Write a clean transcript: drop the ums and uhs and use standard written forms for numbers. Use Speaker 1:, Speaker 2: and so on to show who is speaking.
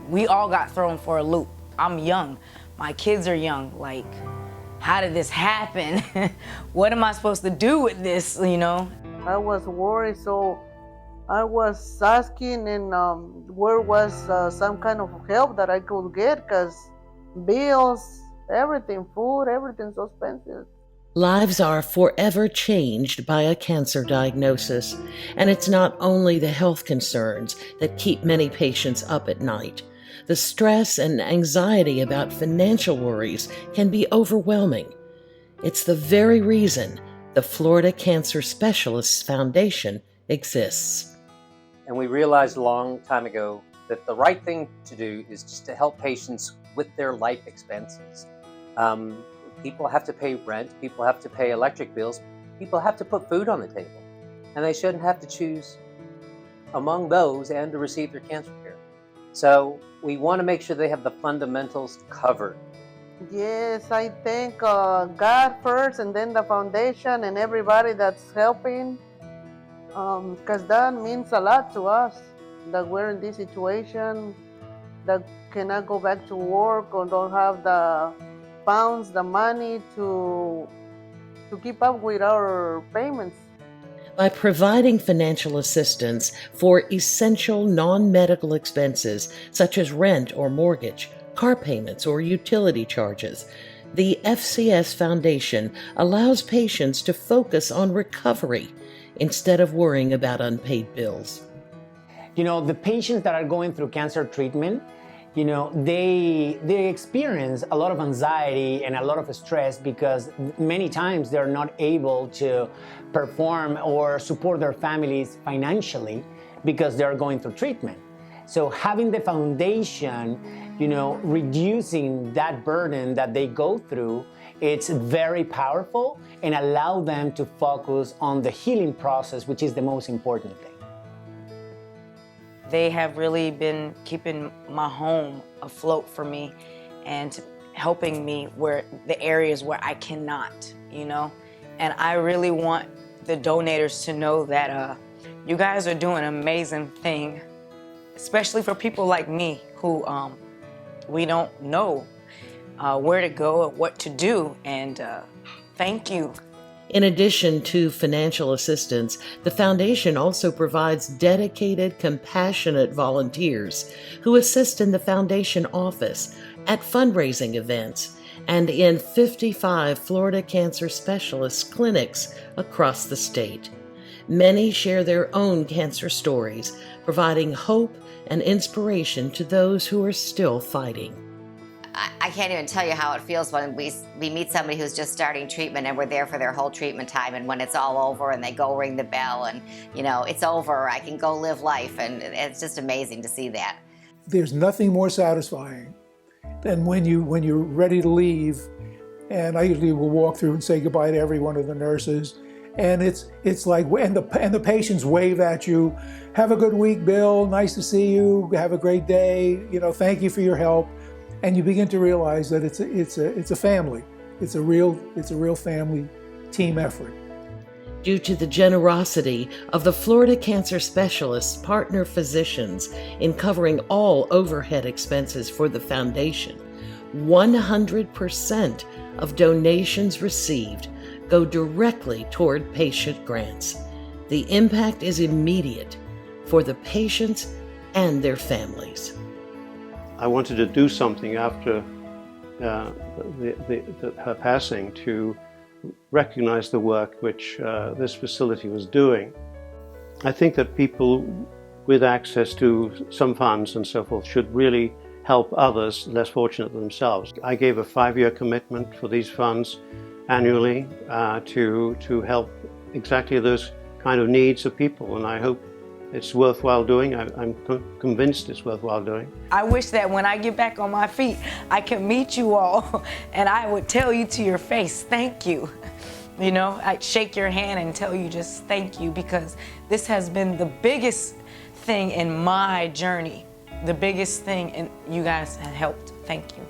Speaker 1: we all got thrown for a loop. I'm young, my kids are young, like, how did this happen? What am I supposed to do with this, you know?
Speaker 2: I was worried, so I was asking and where was some kind of help that I could get, because bills, everything, food, everything's so expensive.
Speaker 3: Lives are forever changed by a cancer diagnosis, and it's not only the health concerns that keep many patients up at night. The stress and anxiety about financial worries can be overwhelming. It's the very reason the Florida Cancer Specialists Foundation exists.
Speaker 4: And we realized a long time ago that the right thing to do is just to help patients with their life expenses. People have to pay rent, people have to pay electric bills, people have to put food on the table. And they shouldn't have to choose among those and to receive their cancer care. So we want to make sure they have the fundamentals covered.
Speaker 2: Yes, I thank God first, and then the foundation and everybody that's helping, because that means a lot to us, that we're in this situation, that cannot go back to work or don't have the funds, the money to keep up with our payments.
Speaker 3: By providing financial assistance for essential non-medical expenses such as rent or mortgage, car payments, or utility charges, the FCS Foundation allows patients to focus on recovery instead of worrying about unpaid bills.
Speaker 5: You know, the patients that are going through cancer treatment, you know, they experience a lot of anxiety and a lot of stress because many times they're not able to perform or support their families financially because they're going through treatment. So having the foundation, you know, reducing that burden that they go through, it's very powerful and allow them to focus on the healing process, which is the most important thing.
Speaker 1: They have really been keeping my home afloat for me and helping me where the areas where I cannot, you know? And I really want the donators to know that you guys are doing an amazing thing, especially for people like me who we don't know where to go or what to do, and thank you.
Speaker 3: In addition to financial assistance, the foundation also provides dedicated, compassionate volunteers who assist in the foundation office, at fundraising events, and in 55 Florida Cancer Specialists clinics across the state. Many share their own cancer stories, providing hope and inspiration to those who are still fighting.
Speaker 6: I can't even tell you how it feels when we meet somebody who's just starting treatment and we're there for their whole treatment time, and when it's all over and they go ring the bell and, you know, it's over, I can go live life, and it's just amazing to see that.
Speaker 7: There's nothing more satisfying than when you're ready to leave, and I usually will walk through and say goodbye to every one of the nurses, and it's like, and the patients wave at you, "Have a good week, Bill, nice to see you, have a great day, you know, thank you for your help." And you begin to realize that it's a family. It's a real family team effort.
Speaker 3: Due to the generosity of the Florida Cancer Specialists partner physicians in covering all overhead expenses for the foundation, 100% of donations received go directly toward patient grants. The impact is immediate for the patients and their families.
Speaker 8: I wanted to do something after her passing to recognize the work which this facility was doing. I think that people with access to some funds and so forth should really help others less fortunate than themselves. I gave a 5-year commitment for these funds annually to help exactly those kind of needs of people, and I hope it's worthwhile doing. I'm convinced it's worthwhile doing.
Speaker 1: I wish that when I get back on my feet, I could meet you all and I would tell you to your face, thank you. You know, I'd shake your hand and tell you just thank you, because this has been the biggest thing in my journey, the biggest thing, and you guys have helped. Thank you.